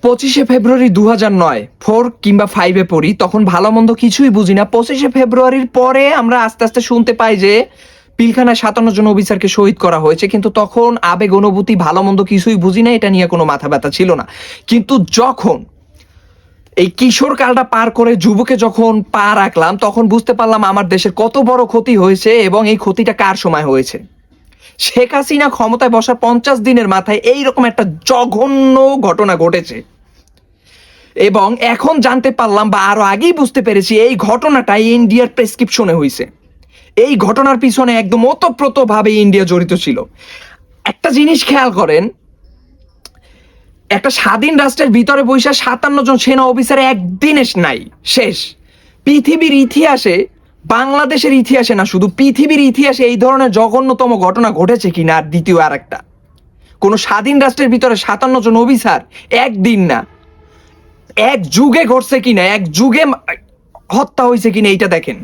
25শে ফেব্রুয়ারি 2009 4 কিংবা 5-এ পড়ি, তখন ভালো মন্দ কিছুই বুঝি না। 25শে ফেব্রুয়ারির পরে আমরা আস্তে আস্তে শুনতে পাই যে পিলখানায় 57 জন অফিসারকে শহীদ করা হয়েছে, কিন্তু তখন আবেগ অনুভূতি ভালো মন্দ কিছুই বুঝি না, এটা নিয়ে কোনো মাথা ব্যথা ছিল না। কিন্তু যখন এই কিশোর কালটা পার করে যুবকে যখন পা রাখলাম, তখন বুঝতে পারলাম আমার দেশের কত বড় ক্ষতি হয়েছে এবং এই ক্ষতিটা কার সময় হয়েছে। শেখ হাসিনা ক্ষমতায় বসার 50 দিনের মাথায় এইরকম একটা জঘন্য ঘটনা ঘটেছে, এবং এখন জানতে পারলাম বা আরো আগেই বুঝতে পেরেছি এই ঘটনাটা ইন্ডিয়ার প্রেসক্রিপশনে হয়েছে। এই ঘটনার পিছনে একদম ওতপ্রোতভাবে ইন্ডিয়া জড়িত ছিল। একটা জিনিস খেয়াল করেন, একটা স্বাধীন রাষ্ট্রের ভিতরে বৈশা 57 জন সেনা অফিসার একদিনে নাই, শেষ। পৃথিবীর ইতিহাসে, বাংলাদেশের ইতিহাসে না, শুধু পৃথিবীর ইতিহাসে এই ধরনের জঘন্যতম ঘটনা ঘটেছে কিনা। আর দ্বিতীয় আর একটা, কোন স্বাধীন রাষ্ট্রের ভিতরে 57 জন অফিসার একদিন না, এক যুগে ঘটছে কিনা, এক যুগে হত্যা হয়েছে কিনা, এইটা দেখেন।